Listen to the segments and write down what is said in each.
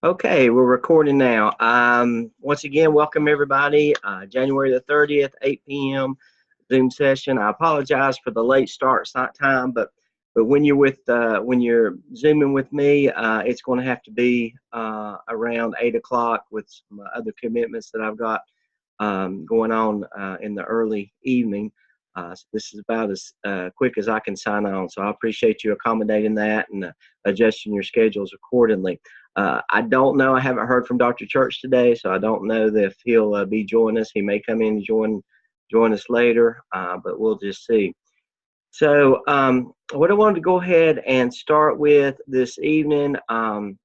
Okay, we're recording now. Once again, welcome everybody. January the 30th, 8 p.m. Zoom session. I apologize for the late start time, but when you're zooming with me, it's going to have to be around 8 o'clock with some other commitments that I've got going on in the early evening. So this is about as quick as I can sign on. So I appreciate you accommodating that and adjusting your schedules accordingly. I don't know. I haven't heard from Dr. Church today, so I don't know if he'll be joining us. He may come in and join us later, but we'll just see. So what I wanted to go ahead and start with this evening. I'm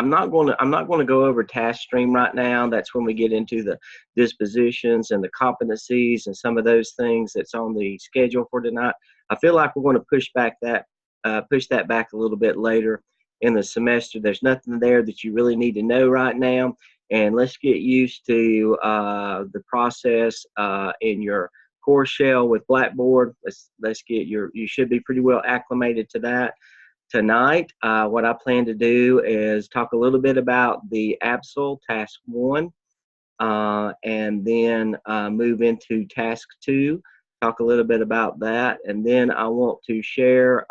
not going to go over task stream right now. That's when we get into the dispositions and the competencies and some of those things that's on the schedule for tonight. I feel like we're going to push that back a little bit later in the semester. There's nothing there that you really need to know right now, and let's get used to the process in your course shell with Blackboard. Let's get you should be pretty well acclimated to that. Tonight, what I plan to do is talk a little bit about the ABSL Task 1, and then move into Task 2, talk a little bit about that, and then I want to share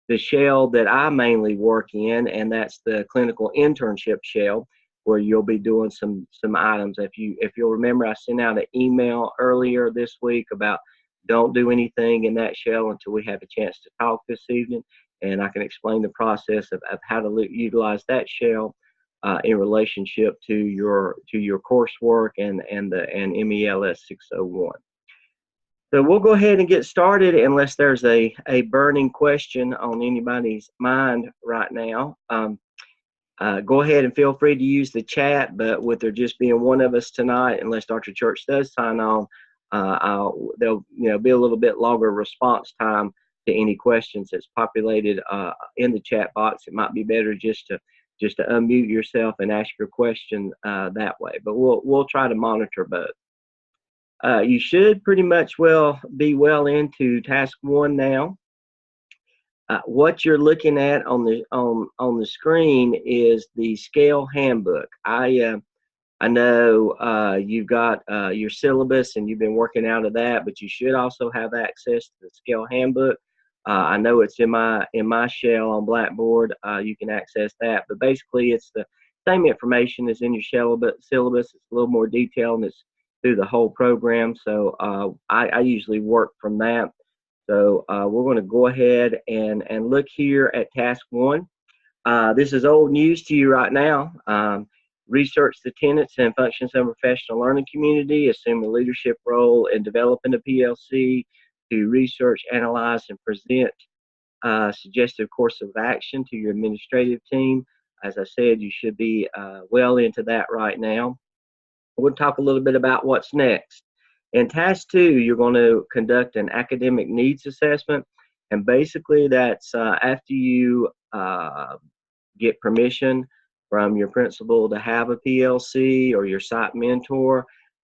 the shell that I mainly work in, and that's the clinical internship shell, where you'll be doing some items. If you'll remember, I sent out an email earlier this week about don't do anything in that shell until we have a chance to talk this evening, and I can explain the process of how to utilize that shell in relationship to your coursework and MELS 601. So we'll go ahead and get started unless there's a burning question on anybody's mind right now. Go ahead and feel free to use the chat, but with there just being one of us tonight, unless Dr. Church does sign on, there'll be a little bit longer response time to any questions that's populated in the chat box. It might be better just to unmute yourself and ask your question that way. But we'll try to monitor both. You should pretty much be well into task 1 now. What you're looking at on the screen is the scale handbook. I know you've got your syllabus and you've been working out of that, but you should also have access to the scale handbook. I know it's in my shell on Blackboard. You can access that, but basically it's the same information as in your syllabus. It's a little more detailed and it's through the whole program. So I usually work from that. So we're going to go ahead and look here at task 1. This is old news to you right now. Research the tenets and functions of a professional learning community, assume a leadership role in developing a PLC, to research, analyze, and present suggestive course of action to your administrative team. As I said, you should be well into that right now. We'll talk a little bit about what's next. In task 2, you're going to conduct an academic needs assessment, and basically that's after you get permission from your principal to have a PLC or your site mentor.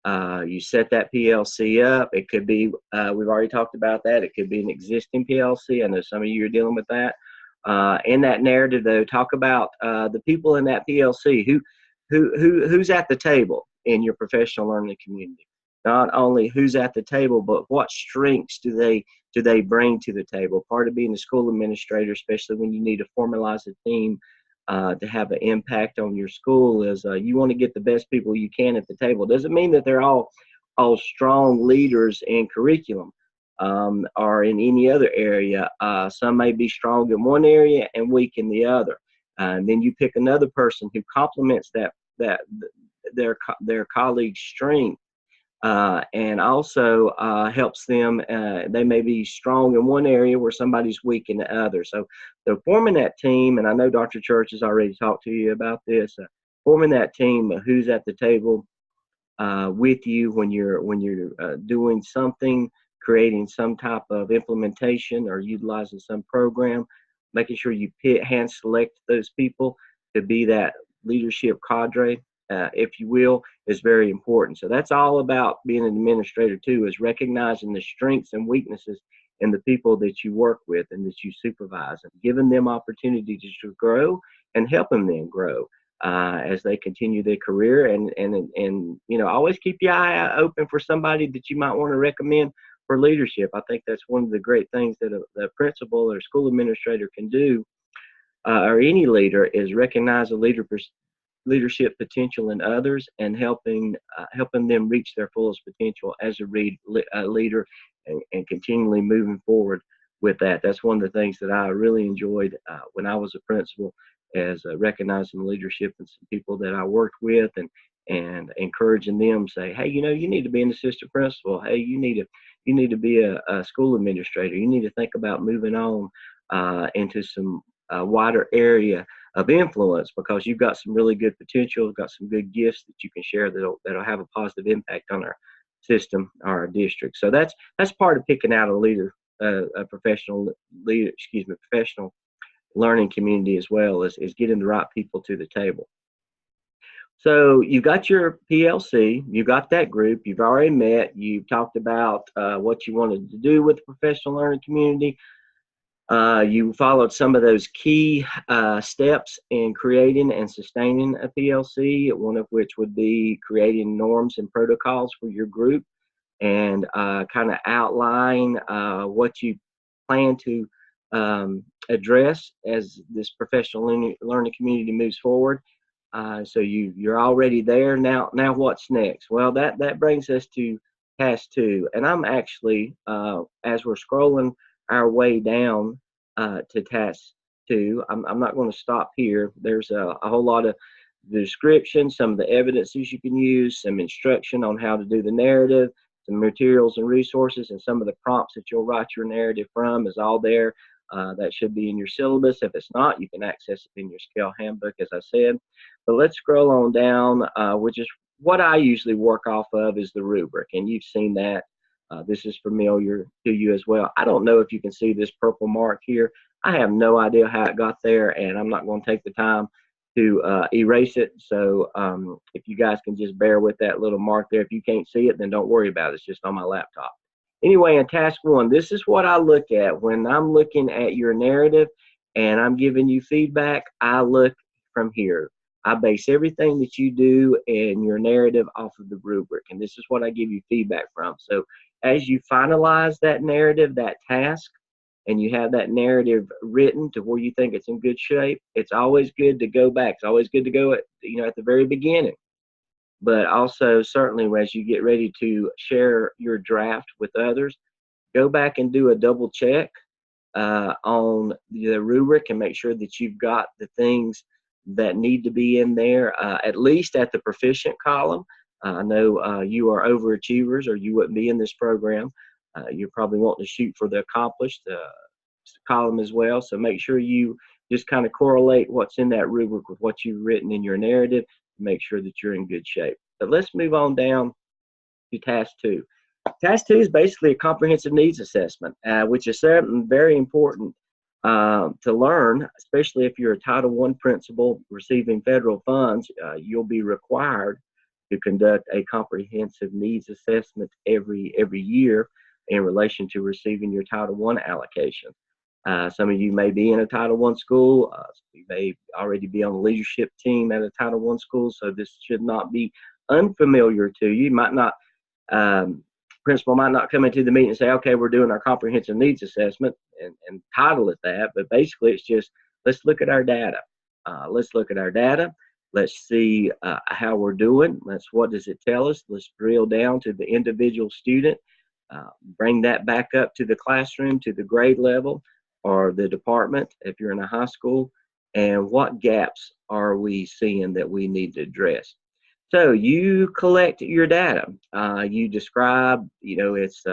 You set that PLC up. It could be, we've already talked about that, it could be an existing PLC. I know some of you are dealing with that. In that narrative, though, talk about the people in that PLC. Who's at the table in your professional learning community? Not only who's at the table, but what strengths do they bring to the table? Part of being a school administrator, especially when you need to formalize a team to have an impact on your school, is you want to get the best people you can at the table. Doesn't mean that they're all strong leaders in curriculum or in any other area. Some may be strong in one area and weak in the other. And then you pick another person who complements their colleague's strength. And also helps them. They may be strong in one area where somebody's weak in the other. So forming that team, and I know Dr. Church has already talked to you about this, forming that team, who's at the table with you when you're doing something, creating some type of implementation or utilizing some program, making sure you hand select those people to be that leadership cadre, if you will, is very important. So that's all about being an administrator too, is recognizing the strengths and weaknesses in the people that you work with and that you supervise, and giving them opportunities to grow and helping them grow as they continue their career. And you know, always keep your eye open for somebody that you might want to recommend for leadership. I think that's one of the great things that a principal or school administrator can do, or any leader, is recognize a leadership potential in others and helping them reach their fullest potential as a leader, and continually moving forward with that. That's one of the things that I really enjoyed when I was a principal, as recognizing leadership in some people that I worked with, and encouraging them, say, hey, you know, you need to be an assistant principal. Hey, you need to be a school administrator. You need to think about moving on into some wider area of influence, because you've got some really good potential, got some good gifts that you can share that'll have a positive impact on our system, our district. So that's part of picking out a leader, a professional leader, professional learning community, as well as getting the right people to the table. So you got your PLC, you got that group, you've already met, you've talked about what you wanted to do with the professional learning community. You followed some of those key steps in creating and sustaining a PLC, one of which would be creating norms and protocols for your group, and kind of outline what you plan to address as this professional learning community moves forward. So you're already there. Now what's next? Well, that brings us to task 2, and I'm actually as we're scrolling our way down to task 2, I'm not going to stop here. There's a whole lot of description, some of the evidences you can use, some instruction on how to do the narrative, some materials and resources, and some of the prompts that you'll write your narrative from is all there. That should be in your syllabus. If it's not, you can access it in your scale handbook, as I said. But let's scroll on down, which is what I usually work off of, is the rubric. And you've seen that. This is familiar to you as well. I don't know if you can see this purple mark here. I have no idea how it got there, and I'm not going to take the time to erase it. So if you guys can just bear with that little mark there. If you can't see it, then don't worry about it. It's just on my laptop. Anyway, in task 1, this is what I look at when I'm looking at your narrative and I'm giving you feedback. I look from here. I base everything that you do in your narrative off of the rubric, and this is what I give you feedback from. So as you finalize that narrative, that task, and you have that narrative written to where you think it's in good shape, it's always good to go back. It's always good to go at the very beginning. But also, certainly, as you get ready to share your draft with others, go back and do a double check on the rubric and make sure that you've got the things that need to be in there, at least at the proficient column. I know you are overachievers, or you wouldn't be in this program. You're probably wanting to shoot for the accomplished column as well. So make sure you just kind of correlate what's in that rubric with what you've written in your narrative, make sure that you're in good shape. But let's move on down to task 2. Task 2 is basically a comprehensive needs assessment, which is something very important to learn, especially if you're a Title I principal receiving federal funds. You'll be required to conduct a comprehensive needs assessment every year in relation to receiving your Title I allocation. Some of you may be in a Title I school. You may already be on the leadership team at a Title I school, so this should not be unfamiliar to you. You might not, principal might not come into the meeting and say, okay, we're doing our comprehensive needs assessment and title it that, but basically it's just, let's look at our data. Let's look at our data. Let's see how we're doing. What does it tell us? Let's drill down to the individual student, bring that back up to the classroom, to the grade level, or the department if you're in a high school, and what gaps are we seeing that we need to address. So you collect your data. You describe, it's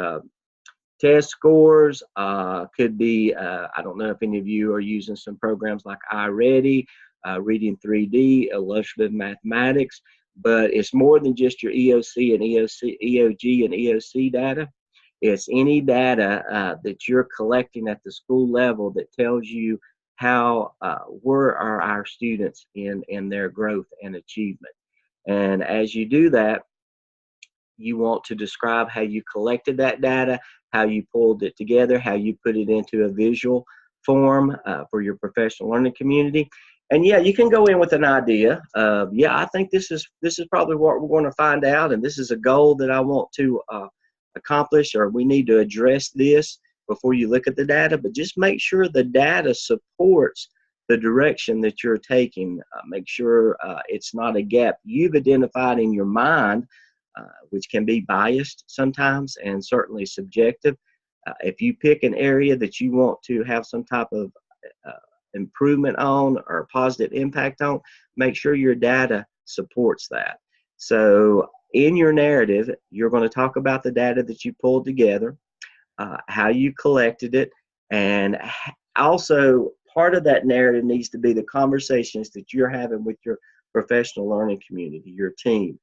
test scores, could be, I don't know if any of you are using some programs like iReady, Reading 3D, illustrative mathematics, but it's more than just your EOC and EOG and EOC data. It's any data that you're collecting at the school level that tells you where are our students in their growth and achievement. And as you do that, you want to describe how you collected that data, how you pulled it together, how you put it into a visual form for your professional learning community. And yeah, you can go in with an idea of, yeah, I think this is probably what we're going to find out, and this is a goal that I want to accomplish, or we need to address this before you look at the data. But just make sure the data supports the direction that you're taking. Make sure it's not a gap you've identified in your mind, which can be biased sometimes and certainly subjective. If you pick an area that you want to have some type of uh, improvement on or positive impact on, make sure your data supports that. So in your narrative, you're going to talk about the data that you pulled together, how you collected it, and also part of that narrative needs to be the conversations that you're having with your professional learning community, your team.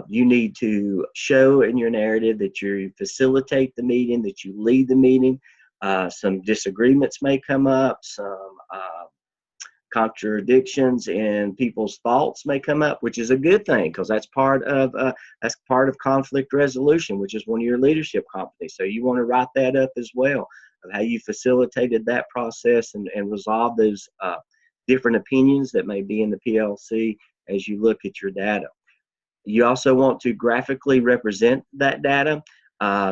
You need to show in your narrative that you facilitate the meeting, that you lead the meeting. Some disagreements may come up, some contradictions in people's thoughts may come up, which is a good thing because that's part of conflict resolution, which is one of your leadership competencies. So you want to write that up as well, of how you facilitated that process and resolve those different opinions that may be in the PLC as you look at your data. You also want to graphically represent that data.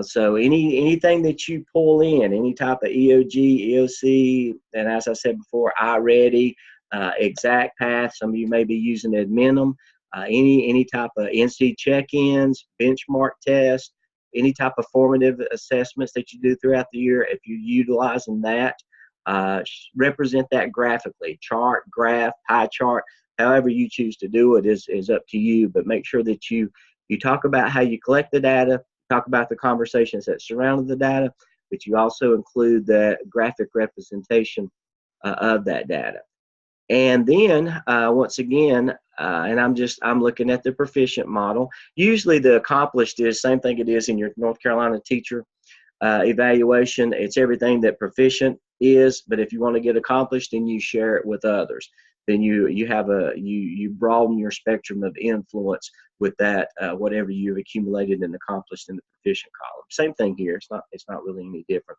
So anything that you pull in, any type of EOG, EOC, and as I said before, iReady, exact path. Some of you may be using Adminum. Any type of NC check-ins, benchmark tests, any type of formative assessments that you do throughout the year. If you're utilizing that, represent that graphically. Chart, graph, pie chart. However you choose to do it is up to you, but make sure that you talk about how you collect the data, talk about the conversations that surrounded the data, but you also include the graphic representation of that data. And then once again, and I'm looking at the proficient model. Usually the accomplished is same thing it is in your North Carolina teacher evaluation. It's everything that proficient is, but if you want to get accomplished, then you share it with others. Then you broaden your spectrum of influence with that whatever you've accumulated and accomplished in the proficient column. Same thing here. It's not really any different.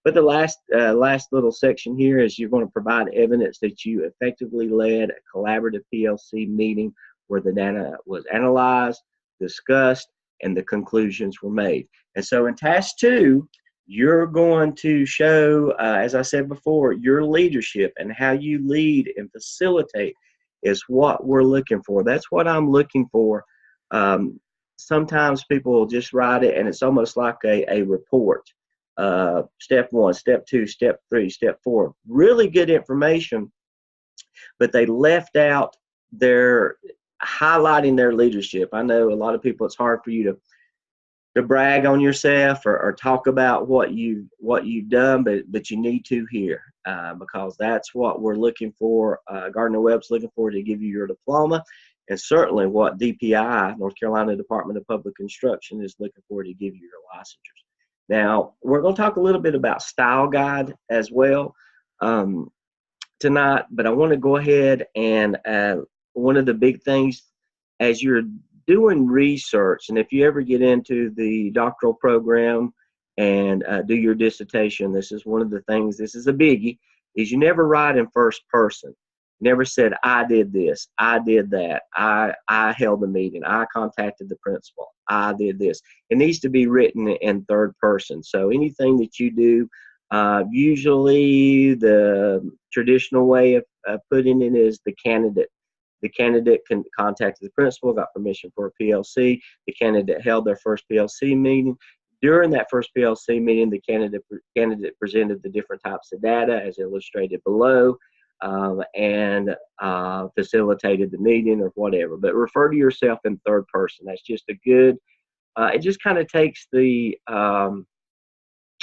But the last little section here is you're going to provide evidence that you effectively led a collaborative PLC meeting where the data was analyzed, discussed, and the conclusions were made. And so in task 2, you're going to show, as I said before, your leadership and how you lead and facilitate is what we're looking for. That's what I'm looking for. Sometimes people will just write it and it's almost like a report. Step 1, step 2, step 3, step 4. Really good information, but they left out their highlighting their leadership. I know a lot of people, it's hard for you to brag on yourself or talk about what you've done, but you need to here because that's what we're looking for. Gardner-Webb's looking for to give you your diploma, and certainly what DPI, North Carolina Department of Public Instruction, is looking for to give you your licensures. Now, we're going to talk a little bit about style guide as well tonight, but I want to go ahead and one of the big things as you're doing research, and if you ever get into the doctoral program and do your dissertation, this is one of the things, this is a biggie, is you never write in first person. Never said, I did this, I did that, I held the meeting, I contacted the principal, I did this. It needs to be written in third person. So anything that you do, usually the traditional way of putting it is the candidate. The candidate contacted the principal, got permission for a PLC. The candidate held their first PLC meeting. During that first PLC meeting, the candidate presented the different types of data as illustrated below. And facilitated the meeting or whatever, but refer to yourself in third person. That's just a good, it just kind of takes the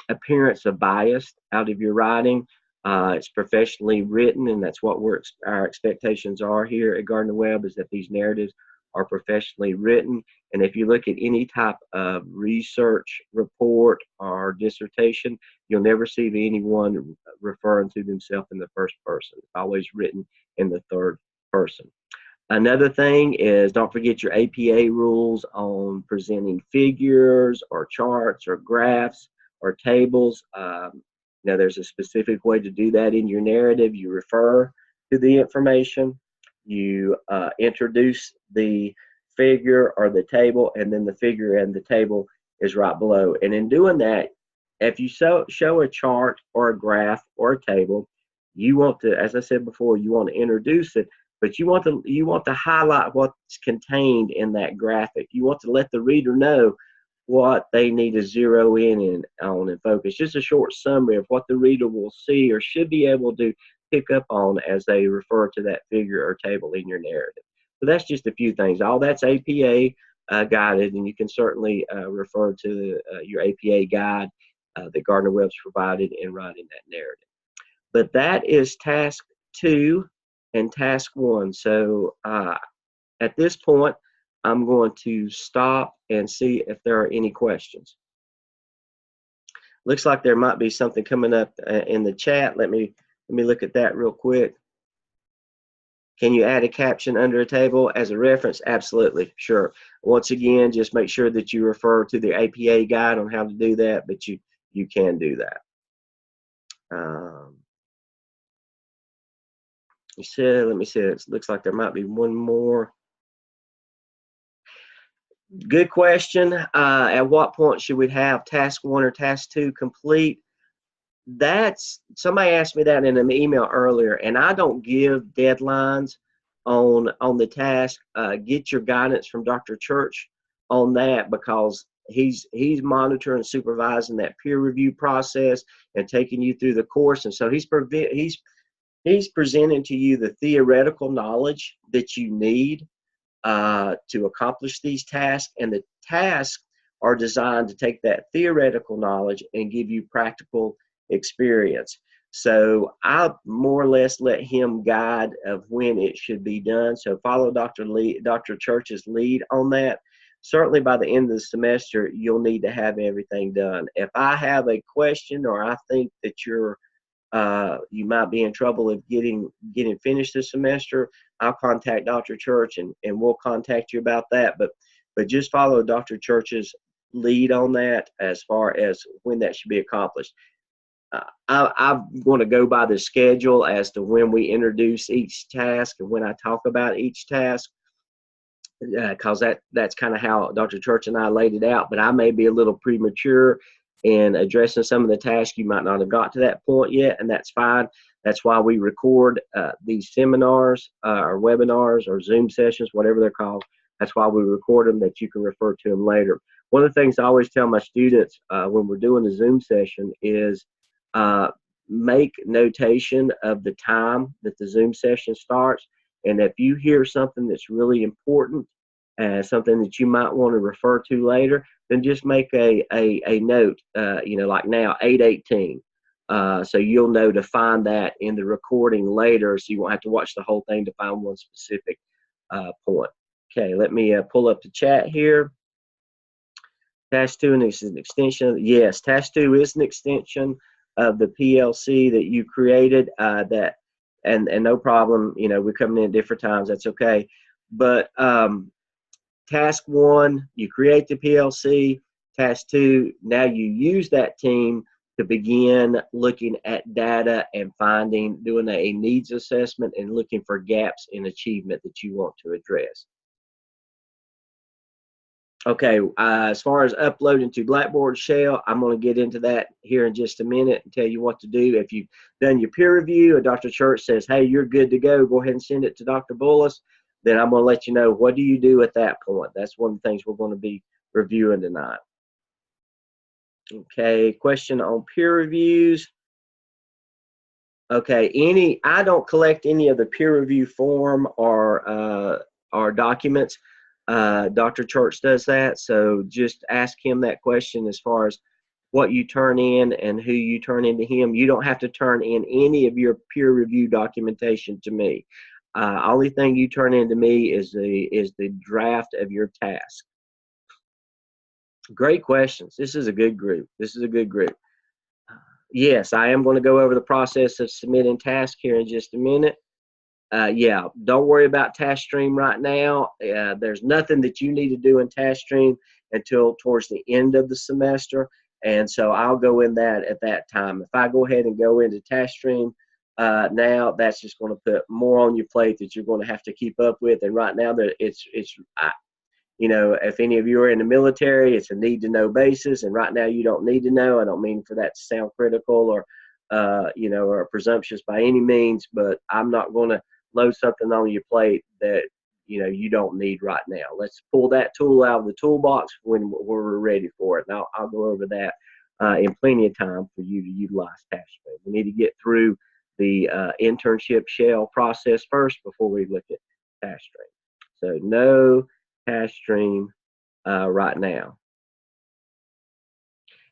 appearance of bias out of your writing. It's professionally written, and that's what our expectations are here at Gardner-Webb, is that these narratives are professionally written. And if you look at any type of research report or dissertation, you'll never see anyone referring to themselves in the first person. It's always written in the third person. Another thing is, don't forget your APA rules on presenting figures or charts or graphs or tables. Now, there's a specific way to do that in your narrative. You refer to the information. You introduce the figure or the table, and then the figure and the table is right below. And in doing that, if you show a chart or a graph or a table, you want to, as I said before, you want to introduce it, but you want to highlight what's contained in that graphic. You want to let the reader know what they need to zero in on and focus. Just a short summary of what the reader will see or should be able to pick up on as they refer to that figure or table in your narrative. So that's just a few things. All that's APA guided, and you can certainly refer to your APA guide that Gardner-Webb's provided in writing that narrative. But that is task 2 and task 1. So at this point, I'm going to stop and see if there are any questions. Looks like there might be something coming up in the chat. Let me look at that real quick. Can you add a caption under a table as a reference? Absolutely, sure. Once again, just make sure that you refer to the APA guide on how to do that, but you can do that. Let me see. It looks like there might be one more. Good question. At what point should we have task 1 or task 2 complete? Somebody asked me that in an email earlier, and I don't give deadlines on the task. Get your guidance from Dr. Church on that, because he's monitoring and supervising that peer review process and taking you through the course, and so he's presenting to you the theoretical knowledge that you need to accomplish these tasks, and the tasks are designed to take that theoretical knowledge and give you practical experience. So I more or less let him guide of when it should be done. So follow Dr. Church's lead on that. Certainly by the end of the semester, you'll need to have everything done. If I have a question or I think that you might be in trouble of getting finished this semester, I'll contact Dr. Church and we'll contact you about that. But just follow Dr. Church's lead on that as far as when that should be accomplished. I'm going to go by the schedule as to when we introduce each task and when I talk about each task, because that's kind of how Dr. Church and I laid it out. But I may be a little premature in addressing some of the tasks. You might not have got to that point yet, and that's fine. That's why we record these seminars or webinars or Zoom sessions, whatever they're called. That's why we record them, that you can refer to them later. One of the things I always tell my students when we're doing a Zoom session is make notation of the time that the Zoom session starts. And if you hear something that's really important, something that you might want to refer to later, then just make a note, like now, 8:18. So you'll know to find that in the recording later, so you won't have to watch the whole thing to find one specific point. Okay, let me pull up the chat here. Task 2 is an extension. Yes, Task 2 is an extension of the PLC that you created. And no problem. We're coming in at different times. That's okay. But Task 1, you create the PLC. Task 2, now you use that team to begin looking at data and doing a needs assessment and looking for gaps in achievement that you want to address. Okay, as far as uploading to Blackboard Shell, I'm going to get into that here in just a minute and tell you what to do. If you've done your peer review and Dr. Church says, hey, you're good to go ahead and send it to Dr. Bullis, then I'm going to let you know what do you do at that point. That's one of the things we're going to be reviewing tonight. Okay, question on peer reviews. Okay, I don't collect any of the peer review form or documents. Dr. Church does that, so just ask him that question as far as what you turn in and who you turn in to him. You don't have to turn in any of your peer review documentation to me. Only thing you turn in to me is the draft of your task. Great questions. This is a good group. Yes, I am going to go over the process of submitting tasks here in just a minute. Yeah, don't worry about TaskStream right now. There's nothing that you need to do in TaskStream until towards the end of the semester, and so I'll go in that at that time. If I go ahead and go into TaskStream now that's just going to put more on your plate that you're going to have to keep up with. And right now, that you know, if any of you are in the military, it's a need to know basis. And right now, you don't need to know. I don't mean for that to sound critical or, you know, or presumptuous by any means, but I'm not going to load something on your plate that, you know, you don't need right now. Let's pull that tool out of the toolbox when we're ready for it. And I'll go over that in plenty of time for you to utilize TaskStream. We need to get through the internship shell process first before we look at TaskStream. So no TaskStream right now.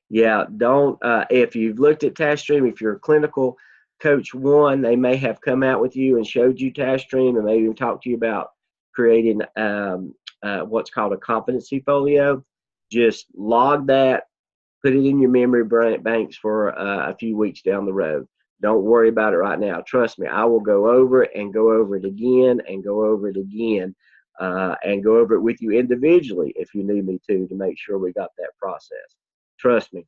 Yeah, don't, if you've looked at TaskStream, if you're a clinical coach one, they may have come out with you and showed you TaskStream and maybe even talked to you about creating what's called a competency folio. Just log that, put it in your memory banks for a few weeks down the road. Don't worry about it right now. Trust me, I will go over it and go over it again and go over it again and go over it with you individually if you need me to make sure we got that process. Trust me,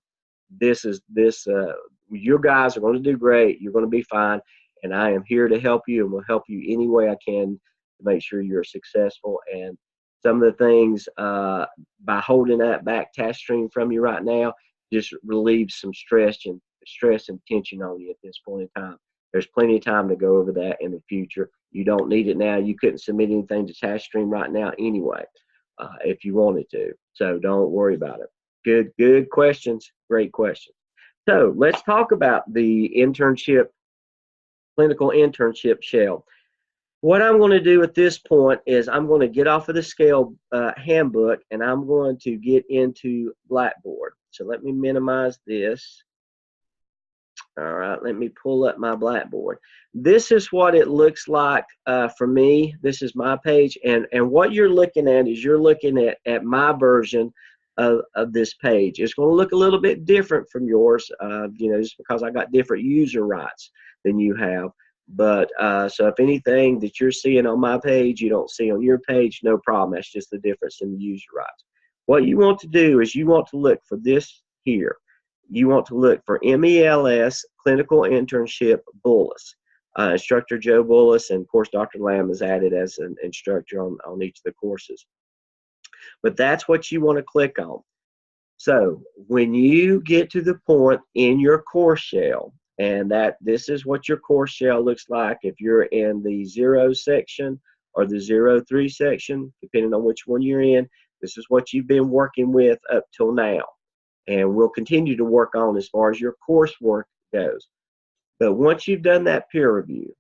your guys are going to do great. You're going to be fine. And I am here to help you and will help you any way I can to make sure you're successful. And some of the things by holding that back TaskStream from you right now just relieves some stress and tension on you at this point in time. There's plenty of time to go over that in the future. You don't need it now. You couldn't submit anything to TaskStream right now anyway, if you wanted to. So don't worry about it. Good questions. Great questions. So let's talk about the clinical internship shell. What I'm going to do at this point is I'm going to get off of the scale handbook and I'm going to get into Blackboard. So let me minimize this. All right, let me pull up my Blackboard. This is what it looks like for me. This is my page, and what you're looking at is you're looking at my version of this page. It's going to look a little bit different from yours, you know, just because I got different user rights than you have. But so if anything that you're seeing on my page you don't see on your page, no problem. That's just the difference in the user rights. What you want to do is you want to look for this here. You want to look for MELS Clinical Internship Bullis. Instructor Joe Bullis, and of course Dr. Lamb is added as an instructor on each of the courses. But that's what you want to click on. So when you get to the point in your course shell, and this is what your course shell looks like if you're in the 0 section or the 03 section, depending on which one you're in, this is what you've been working with up till now. And we'll continue to work on as far as your coursework goes. But once you've done that peer review,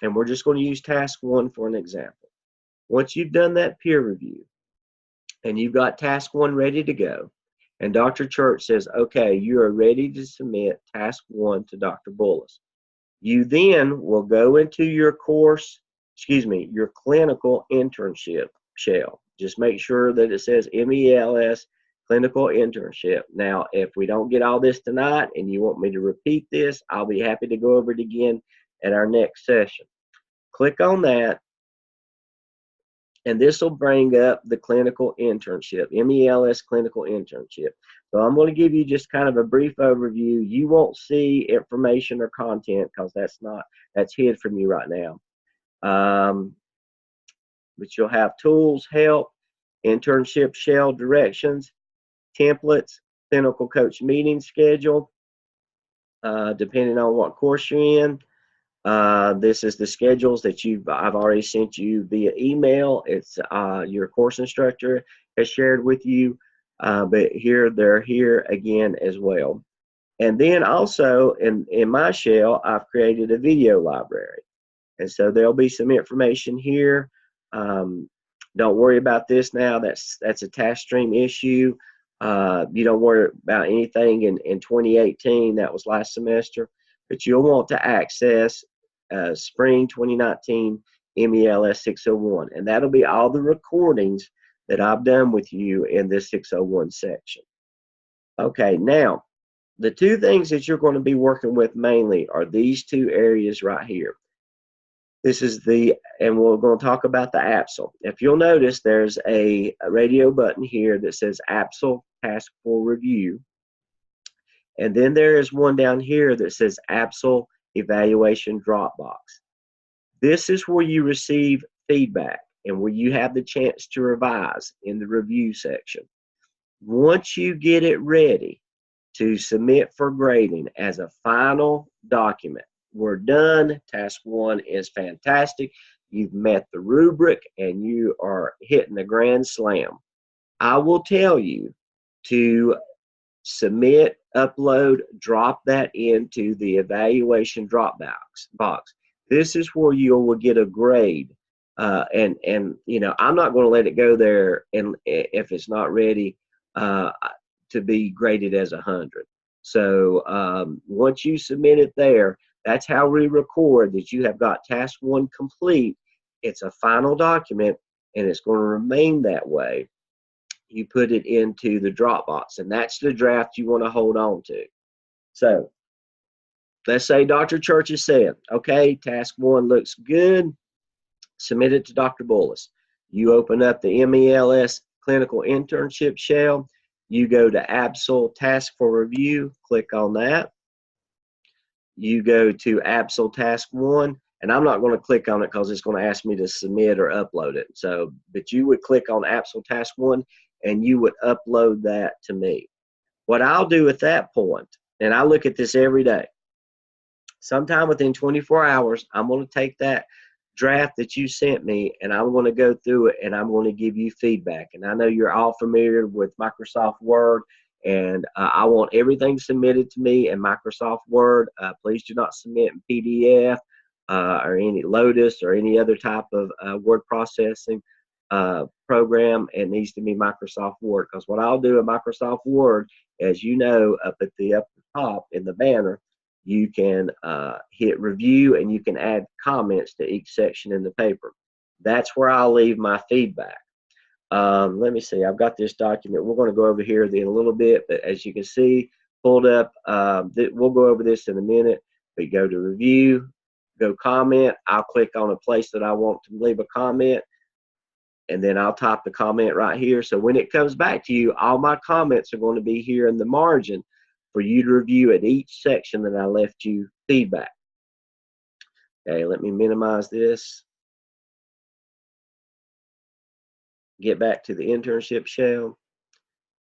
and we're just going to use task 1 for an example. Once you've done that peer review, and you've got task 1 ready to go, and Dr. Church says, okay, you are ready to submit task 1 to Dr. Bullis. You then will go into your your clinical internship shell. Just make sure that it says MELS clinical internship. Now, if we don't get all this tonight and you want me to repeat this, I'll be happy to go over it again at our next session. Click on that, and this will bring up the clinical internship, MELS clinical internship. So I'm going to give you just kind of a brief overview. You won't see information or content because that's hid from you right now. But you'll have tools, help, internship shell directions, templates, clinical coach meeting schedule, depending on what course you're in. This is the schedules that I've already sent you via email. It's your course instructor has shared with you, but they're here again as well. And then also in my shell, I've created a video library, and so there'll be some information here. Don't worry about this now. That's a TaskStream issue. You don't worry about anything in 2018. That was last semester. But you'll want to access spring 2019 MELS 601. And that'll be all the recordings that I've done with you in this 601 section. Okay, now, the two things that you're going to be working with mainly are these two areas right here. This is and we're going to talk about the APSL. If you'll notice, there's a radio button here that says APSL Task for Review. And then there is one down here that says APSL evaluation drop box. This is where you receive feedback and where you have the chance to revise in the review section. Once you get it ready to submit for grading as a final document, we're done. Task 1 is fantastic. You've met the rubric and you are hitting the grand slam. I will tell you to submit, upload, drop that into the evaluation drop box. This is where you will get a grade. And you know, I'm not going to let it go there and if it's not ready to be graded as 100. So once you submit it there, that's how we record that you have got task 1 complete. It's a final document and it's going to remain that way. You put it into the Dropbox, and that's the draft you want to hold on to. So let's say Dr. Church has said, okay, task 1 looks good, submit it to Dr. Bullis. You open up the MELS clinical internship shell, you go to Absol Task for Review, click on that. You go to Absol Task 1, and I'm not going to click on it because it's going to ask me to submit or upload it. So, but you would click on Absol Task 1, and you would upload that to me. What I'll do at that point, and I look at this every day, sometime within 24 hours, I'm going to take that draft that you sent me and I'm going to go through it and I'm going to give you feedback. And I know you're all familiar with Microsoft Word, and I want everything submitted to me in Microsoft Word. Please do not submit in PDF or any Lotus or any other type of word processing program. It needs to be Microsoft Word, because what I'll do in Microsoft Word, as you know, up at the top in the banner, you can hit review and you can add comments to each section in the paper. That's where I'll leave my feedback. Let me see, I've got this document. We're going to go over here in a little bit, but as you can see, pulled up, we'll go over this in a minute. We go to review, go comment. I'll click on a place that I want to leave a comment, and then I'll type the comment right here. So when it comes back to you, all my comments are going to be here in the margin for you to review at each section that I left you feedback. Okay, let me minimize this. Get back to the internship shell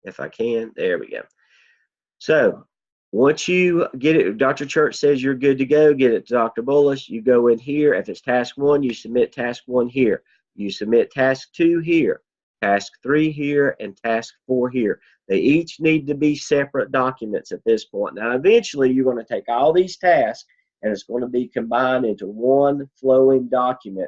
if I can. There we go. So once you get it, Dr. Church says you're good to go, get it to Dr. Bullis. You go in here. If it's task 1, you submit task 1 here. You submit task 2 here, task 3 here, and task 4 here. They each need to be separate documents at this point. Now, eventually, you're going to take all these tasks, and it's going to be combined into one flowing document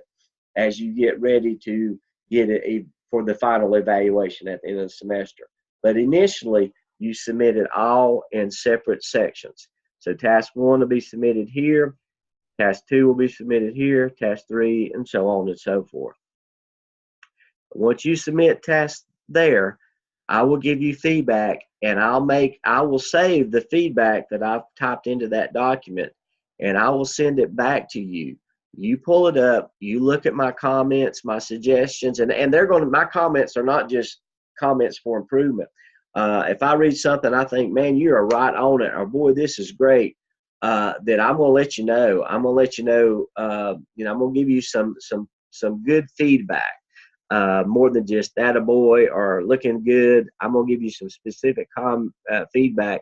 as you get ready to get it for the final evaluation at the end of the semester. But initially, you submit it all in separate sections. So task 1 will be submitted here, task 2 will be submitted here, task 3, and so on and so forth. Once you submit tasks there, I will give you feedback, and I will save the feedback that I've typed into that document, and I will send it back to you. You pull it up, you look at my comments, my suggestions, and my comments are not just comments for improvement. If I read something, I think, man, you are right on it, or boy, this is great, then I'm going to let you know. I'm going to let you know, I'm going to give you some good feedback. More than just that a boy or looking good. I'm going to give you some specific feedback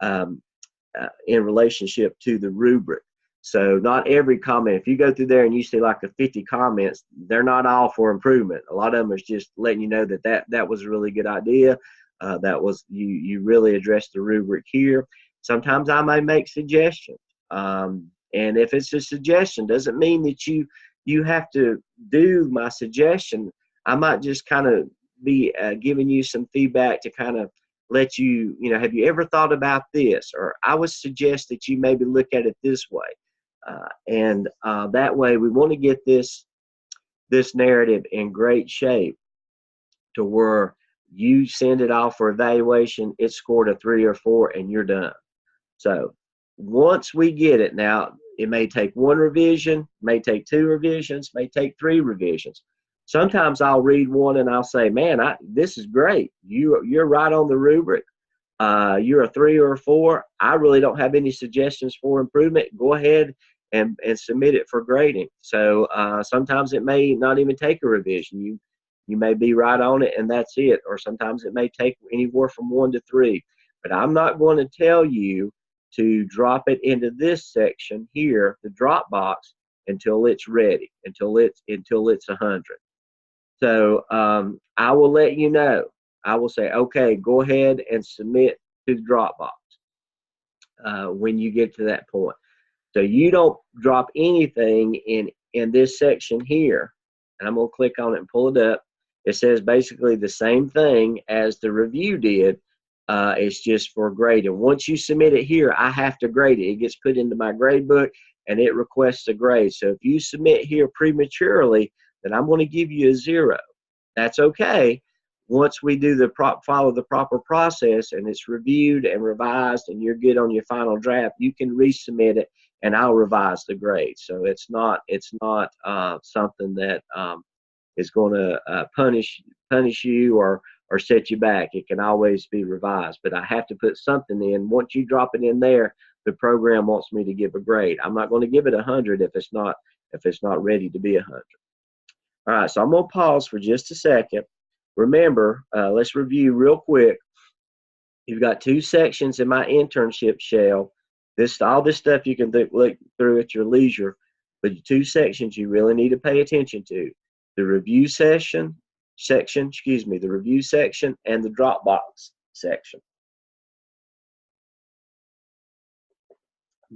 in relationship to the rubric. So not every comment, if you go through there and you see like the 50 comments, they're not all for improvement. A lot of them is just letting you know that was a really good idea. That was, you really addressed the rubric here. Sometimes I may make suggestions. And if it's a suggestion, doesn't mean that you have to do my suggestion. I might just kind of be giving you some feedback to kind of let you, have you ever thought about this? Or I would suggest that you maybe look at it this way. And that way we want to get this narrative in great shape to where you send it off for evaluation, it's scored a 3 or 4, and you're done. So once we get it, now it may take 1 revision, may take 2 revisions, may take 3 revisions. Sometimes I'll read one and I'll say, man, this is great. You're right on the rubric. you're a 3 or a 4, I really don't have any suggestions for improvement. Go ahead and submit it for grading. So sometimes it may not even take a revision. You may be right on it and that's it. Or sometimes it may take anywhere from 1 to 3. But I'm not going to tell you to drop it into this section here, the drop box, until it's ready, until it's 100. So I will let you know. I will say, okay, go ahead and submit to the Dropbox when you get to that point. So you don't drop anything in this section here. And I'm going to click on it and pull it up. It says basically the same thing as the review did. It's just for grading. Once you submit it here, I have to grade it. It gets put into my grade book and it requests a grade. So if you submit here prematurely, then I'm going to give you a 0. That's okay. Once we do follow the proper process and it's reviewed and revised and you're good on your final draft, you can resubmit it and I'll revise the grade. So it's not something that is going to punish you or set you back. It can always be revised, but I have to put something in. Once you drop it in there, the program wants me to give a grade. I'm not going to give it 100 if it's not ready to be 100. All right, so I'm going to pause for just a second. Remember, let's review real quick. You've got 2 sections in my internship shell. All this stuff you can look through at your leisure, but 2 sections you really need to pay attention to: the review section, the review section, and the Dropbox section.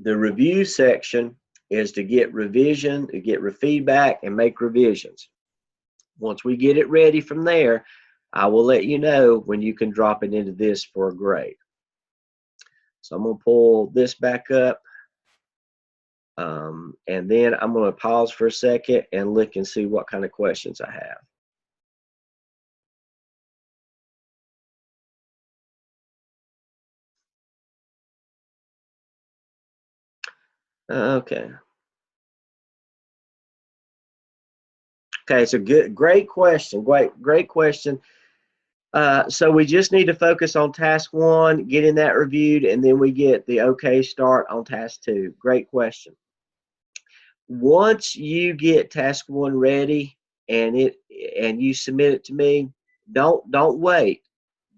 The review section is to get revision, to get feedback, and make revisions. Once we get it ready from there, I will let you know when you can drop it into this for a grade. So I'm going to pull this back up. And then I'm going to pause for a second and look and see what kind of questions I have. Okay. Okay, so great question. Great question. So we just need to focus on task 1, getting that reviewed, and then we get the okay start on task 2. Great question. Once you get task 1 ready and you submit it to me, don't wait.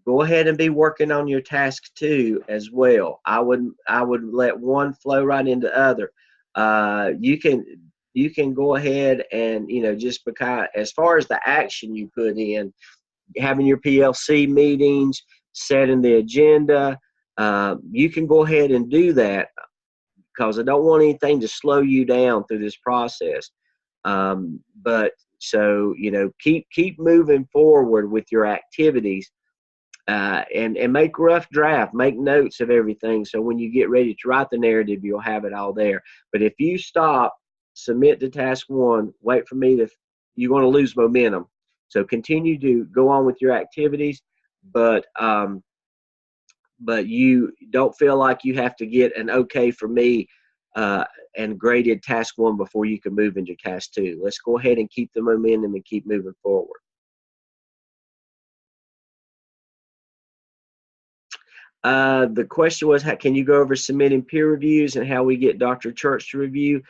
Go ahead and be working on your task 2 as well. I would let one flow right into other. You can go ahead and just because as far as the action you put in, having your PLC meetings, setting the agenda, you can go ahead and do that because I don't want anything to slow you down through this process. But so keep moving forward with your activities. And make rough draft, make notes of everything. So when you get ready to write the narrative, you'll have it all there. But if you stop, submit to task 1, wait for me you're going to lose momentum. So continue to go on with your activities, but you don't feel like you have to get an okay for me and graded task 1 before you can move into task 2. Let's go ahead and keep the momentum and keep moving forward. The question was, can you go over submitting peer reviews and how we get Dr. Church to review?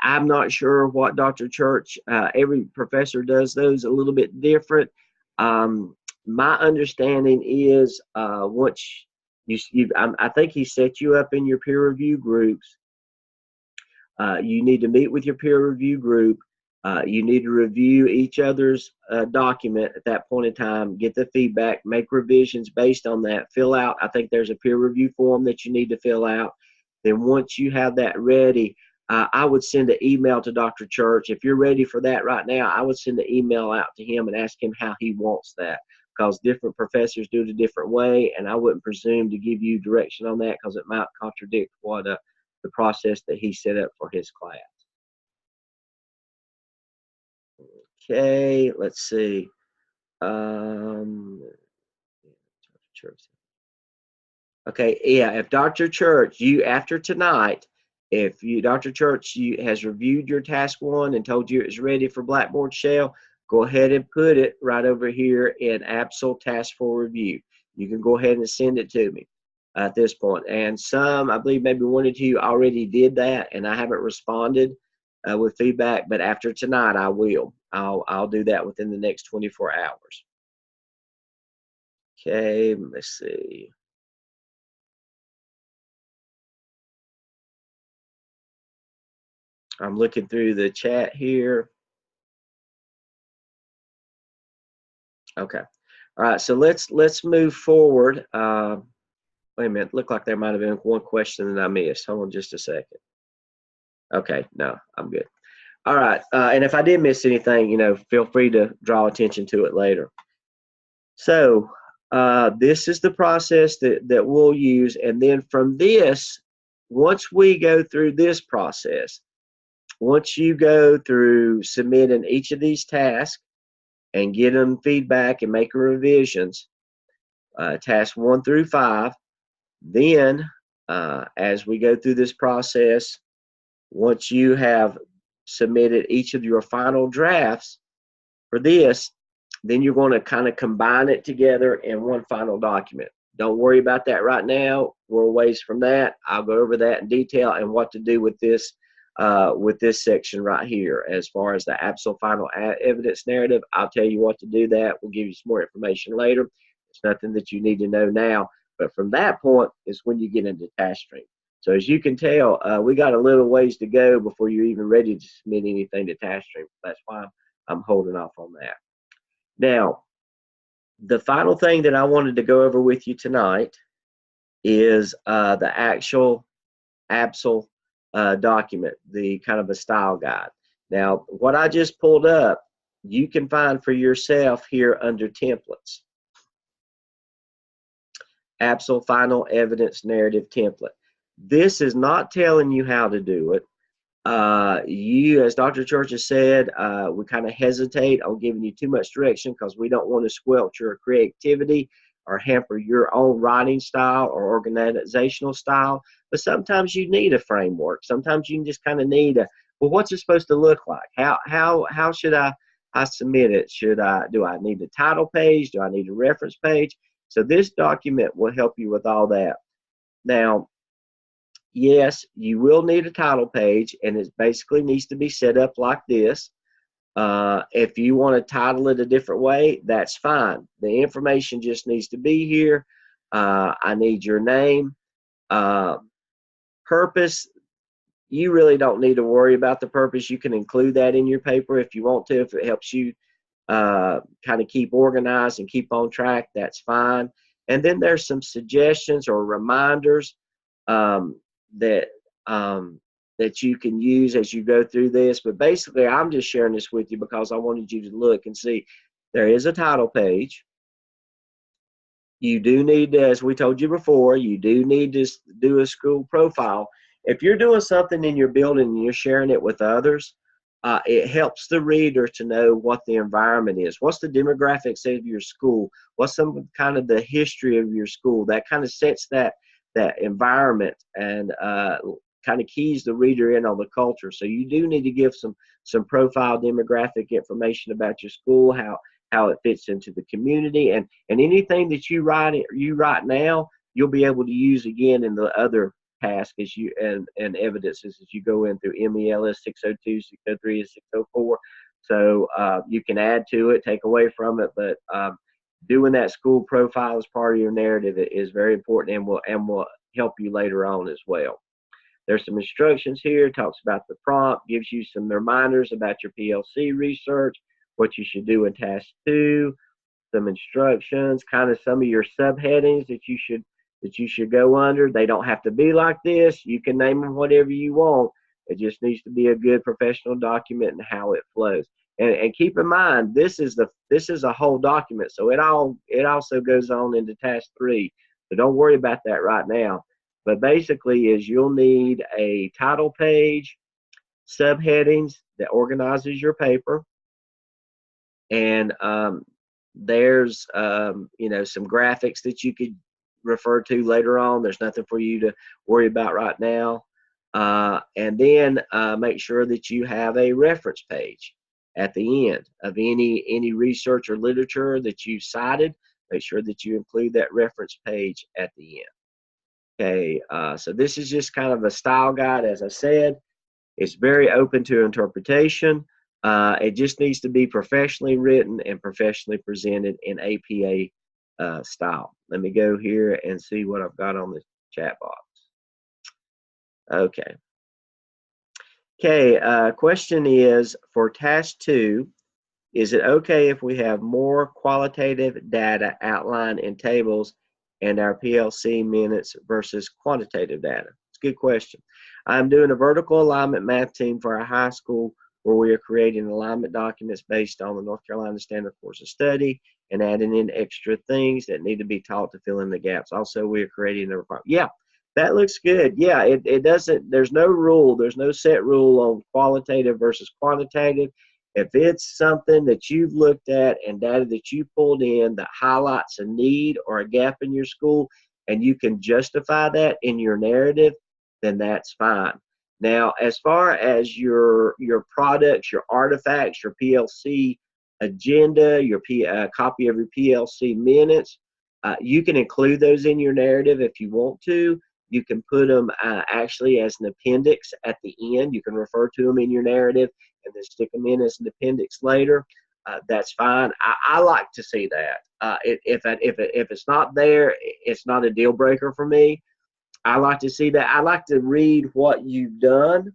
I'm not sure what Dr. Church, every professor does those a little bit different. My understanding is once I think he set you up in your peer review groups. You need to meet with your peer review group. You need to review each other's document at that point in time, get the feedback, make revisions based on that, fill out. I think there's a peer review form that you need to fill out. Then once you have that ready, I would send an email to Dr. Church. If you're ready for that right now, I would send an email out to him and ask him how he wants that, because different professors do it a different way, and I wouldn't presume to give you direction on that because it might contradict what the process that he set up for his class. Okay, let's see. Okay, yeah, if Dr. Church, after tonight, Dr. Church has reviewed your task 1 and told you it's ready for Blackboard Shell, go ahead and put it right over here in Absol Task for Review. you can go ahead and send it to me at this point. And some, I believe maybe one or two already did that, and I haven't responded with feedback. But after tonight, I will. I'll do that within the next 24 hours. Okay, let's see. I'm looking through the chat here. Okay. All right. So let's move forward. Wait a minute. Looked like there might have been one question that I missed. Hold on just a second. Okay. No, I'm good. All right. And if I did miss anything, feel free to draw attention to it later. So this is the process that we'll use. And then from this, once we go through this process, once you go through submitting each of these tasks and get them feedback and make revisions, tasks 1 through 5, then as we go through this process, once you have submitted each of your final drafts for this, then you're going to kind of combine it together in one final document. Don't worry about that right now. We're a ways from that. I'll go over that in detail and what to do with this section right here. As far as the absolute final evidence narrative, I'll tell you what to do that. We'll give you some more information later. It's nothing that you need to know now. But from that point is when you get into task stream. So as you can tell, we got a little ways to go before you're even ready to submit anything to task stream. That's why I'm holding off on that. Now, the final thing that I wanted to go over with you tonight is the actual ABSL document, the kind of a style guide. Now, what I just pulled up, you can find for yourself here under templates. ABSL Final Evidence Narrative Template. This is not telling you how to do it. You, as Dr. Church has said, we kind of hesitate on giving you too much direction because we don't want to squelch your creativity or hamper your own writing style or organizational style. But sometimes you need a framework. Sometimes you just kind of need well, what's it supposed to look like? How should I submit it? Do I need a title page? Do I need a reference page? So this document will help you with all that. Now, yes, you will need a title page, and it basically needs to be set up like this. If you want to title it a different way, that's fine. The information just needs to be here. I need your name. Purpose, you really don't need to worry about the purpose. You can include that in your paper if you want to, if it helps you kind of keep organized and keep on track, that's fine. And then there's some suggestions or reminders that you can use as you go through this. But basically, I'm just sharing this with you because I wanted you to look and see there is a title page. You do need to, as we told you before, you do need to do a school profile. If you're doing something in your building and you're sharing it with others, it helps the reader to know what the environment is. What's the demographics of your school? What's some kind of the history of your school? That kind of sets that environment and kind of keys the reader in on the culture. So you do need to give some profile demographic information about your school, how it fits into the community, and anything that you write now, you'll be able to use again in the other task as you and evidences as you go in through MELS 602, 603, and 604. So you can add to it, take away from it, but doing that school profile as part of your narrative is very important and will help you later on as well. There's some instructions here, talks about the prompt, gives you some reminders about your PLC research, what you should do in task 2, some instructions, kind of some of your subheadings that you should go under. They don't have to be like this. You can name them whatever you want. It just needs to be a good professional document and how it flows. And keep in mind, this is a whole document, so it also goes on into task 3. So don't worry about that right now. But basically, is you'll need a title page, subheadings that organizes your paper, and there's some graphics that you could refer to later on. There's nothing for you to worry about right now. And then make sure that you have a reference page at the end of any research or literature that you cited. make sure that you include that reference page at the end. Okay, so this is just kind of a style guide. As I said, it's very open to interpretation. It just needs to be professionally written and professionally presented in APA style. Let me go here and see what I've got on the chat box. Okay. Okay, question is, for task 2, is it okay if we have more qualitative data outlined in tables and our PLC minutes versus quantitative data? It's a good question. I'm doing a vertical alignment math team for our high school where we are creating alignment documents based on the North Carolina Standard Course of Study and adding in extra things that need to be taught to fill in the gaps. Also, we are creating a requirement. Yeah, that looks good. Yeah, it doesn't, there's no rule, there's no set rule on qualitative versus quantitative. If it's something that you've looked at and data that you pulled in that highlights a need or a gap in your school, and you can justify that in your narrative, then that's fine. Now, as far as your products, your artifacts, your PLC agenda, your copy of your PLC minutes, you can include those in your narrative if you want to. You can put them actually as an appendix at the end. You can refer to them in your narrative and then stick them in as an appendix later. That's fine. I like to see that. If it's not there, it's not a deal breaker for me. I like to see that. I like to read what you've done,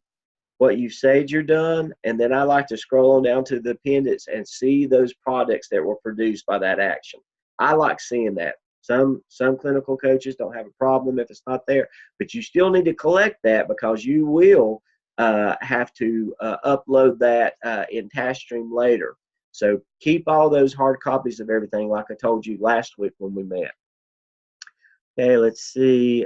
what you said you're done, and then I like to scroll on down to the appendix and see those products that were produced by that action. I like seeing that. Some clinical coaches don't have a problem if it's not there, but you still need to collect that because you will have to upload that in TaskStream later. So keep all those hard copies of everything like I told you last week when we met. Okay, let's see.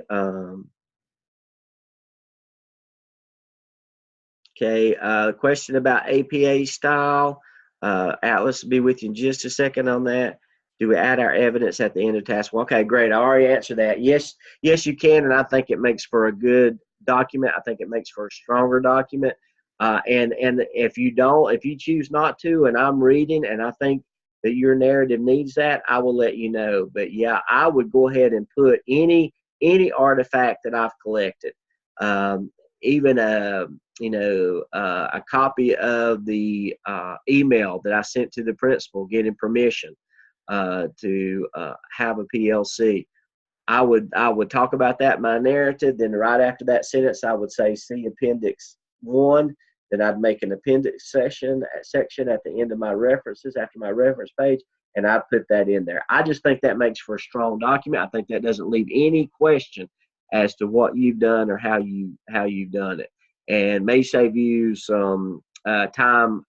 Question about APA style. Atlas will be with you in just a second on that. Do we add our evidence at the end of task 1? Okay, great. I already answered that. Yes, you can, and I think it makes for a good document. I think it makes for a stronger document. And if you choose not to, and I'm reading, and I think that your narrative needs that, I will let you know. But yeah, I would go ahead and put any artifact that I've collected, even a copy of the email that I sent to the principal getting permission to have a PLC. I would talk about that in my narrative. Then right after that sentence, I would say, see Appendix 1. Then I'd make an appendix section at the end of my references after my reference page, and I put that in there. I just think that makes for a strong document. I think that doesn't leave any question as to what you've done or how you've done it, and may save you some time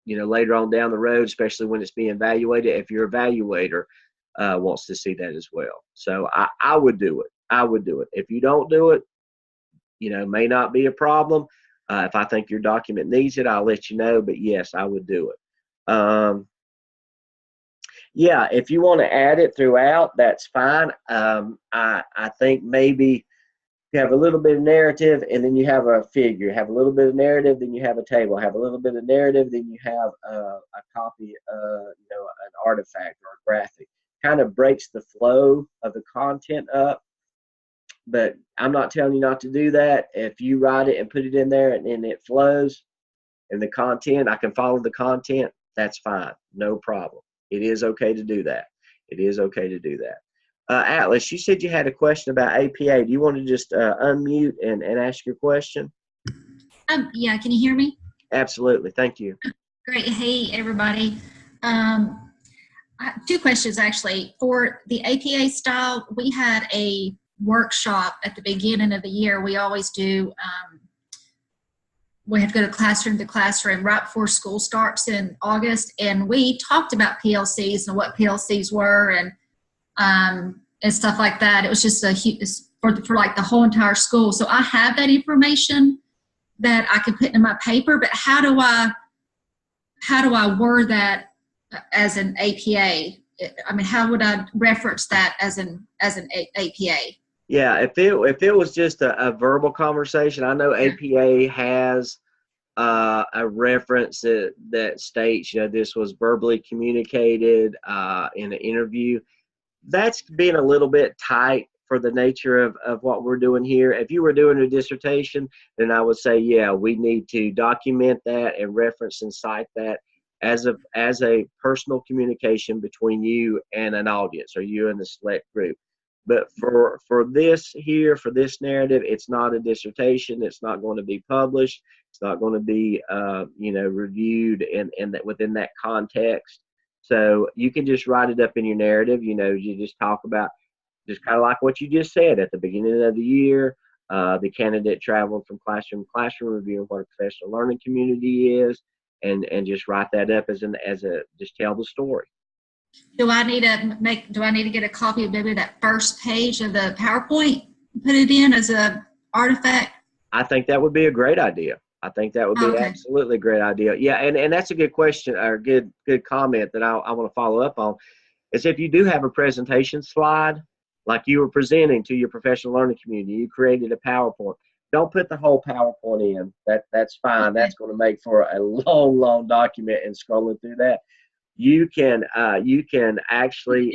later on down the road, especially when it's being evaluated, if your evaluator wants to see that as well. So I would do it. I would do it. If you don't do it, may not be a problem. If I think your document needs it, I'll let you know. But yes, I would do it. Yeah, if you want to add it throughout, that's fine. I think maybe you have a little bit of narrative and then you have a figure. Have a little bit of narrative, then you have a table. Have a little bit of narrative, then you have a copy of an artifact or a graphic. Kind of breaks the flow of the content up. But I'm not telling you not to do that. If you write it and put it in there and it flows and the content, I can follow the content, that's fine. No problem. It is okay to do that. It is okay to do that. Atlas, you said you had a question about APA. Do you want to just unmute and ask your question? Yeah, can you hear me? Absolutely. Thank you. Great. Hey, everybody. 2 questions, actually. For the APA style, we had a workshop at the beginning of the year. We always do. We have to go to classroom to classroom right before school starts in August, and we talked about PLCs and what PLCs were and stuff like that. It was just for like the whole entire school. So I have that information that I can put in my paper, but how do I word that as an APA? I mean, how would I reference that as an APA? Yeah, if it was just a verbal conversation, I know APA has a reference that states, this was verbally communicated in an interview. That's being a little bit tight for the nature of what we're doing here. If you were doing a dissertation, then I would say, yeah, we need to document that and reference and cite that as a personal communication between you and an audience, or you and the select group. But for this here, for this narrative, it's not a dissertation. It's not going to be published. It's not going to be reviewed in that, within that context. So you can just write it up in your narrative. You just talk about, just kind of like what you just said at the beginning of the year. The candidate traveled from classroom to classroom, reviewing what a professional learning community is, and just write that up as just tell the story. Do I need to get a copy of maybe that first page of the PowerPoint, put it in as a artifact? I think that would be a great idea. I think that would be absolutely a great idea. Yeah, and that's a good question, or good comment that I want to follow up on, is if you do have a presentation slide, like you were presenting to your professional learning community, you created a PowerPoint. Don't put the whole PowerPoint in. That's fine. Okay. That's going to make for a long document, and scrolling through that. You can actually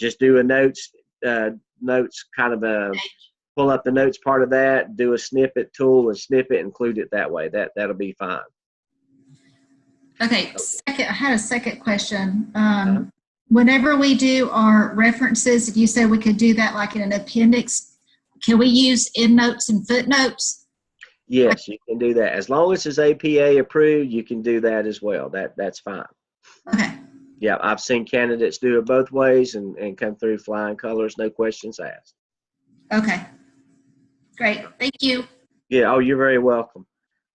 just do a notes kind of a pull up the notes part of that, do a snippet tool and snippet, include it that way. That'll be fine. Okay. I had a second question. Whenever we do our references, if you said we could do that like in an appendix, can we use endnotes and footnotes? Yes, you can do that. As long as it's APA approved, you can do that as well. That's fine. Okay. Yeah, I've seen candidates do it both ways and come through flying colors, no questions asked. Okay. Great. Thank you. Yeah, oh, you're very welcome.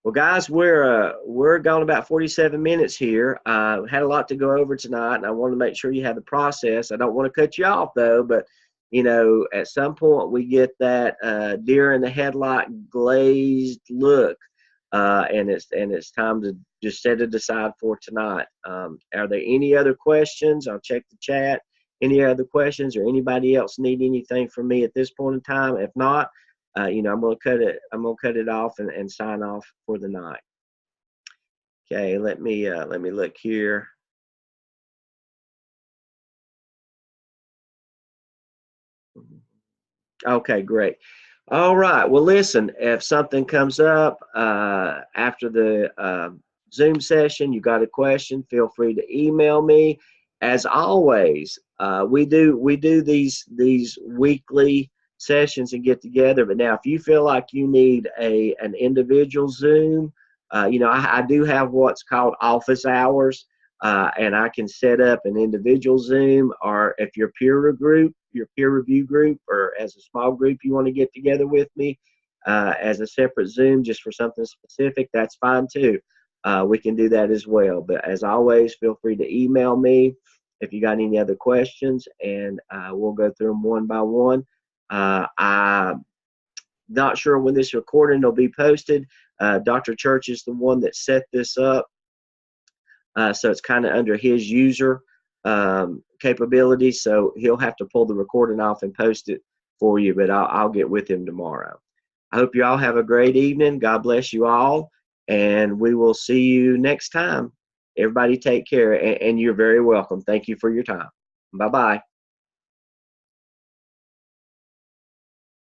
Well, guys, we're gone about 47 minutes here. Had a lot to go over tonight, and I want to make sure you have the process. I don't want to cut you off, though, but at some point we get that deer in the headlight glazed look, and it's time to just set it aside for tonight. Are there any other questions? I'll check the chat. Any other questions, or anybody else need anything from me at this point in time? If not, I'm gonna cut it off and sign off for the night. Okay, let me look here. Okay, great. All right. Well, listen, if something comes up after the Zoom session, you got a question, feel free to email me. As always, we do these weekly sessions and get together. But now, if you feel like you need an individual Zoom, I do have what's called office hours, and I can set up an individual Zoom, or if your peer review group, or as a small group you want to get together with me as a separate Zoom just for something specific, that's fine too. We can do that as well. But as always, feel free to email me if you got any other questions, and we'll go through them one by one. I'm not sure when this recording will be posted. Dr. Church is the one that set this up, so it's kind of under his user capability, so he'll have to pull the recording off and post it for you, but I'll get with him tomorrow. I hope you all have a great evening. God bless you all, and we will see you next time. Everybody take care, and you're very welcome. Thank you for your time. Bye-bye.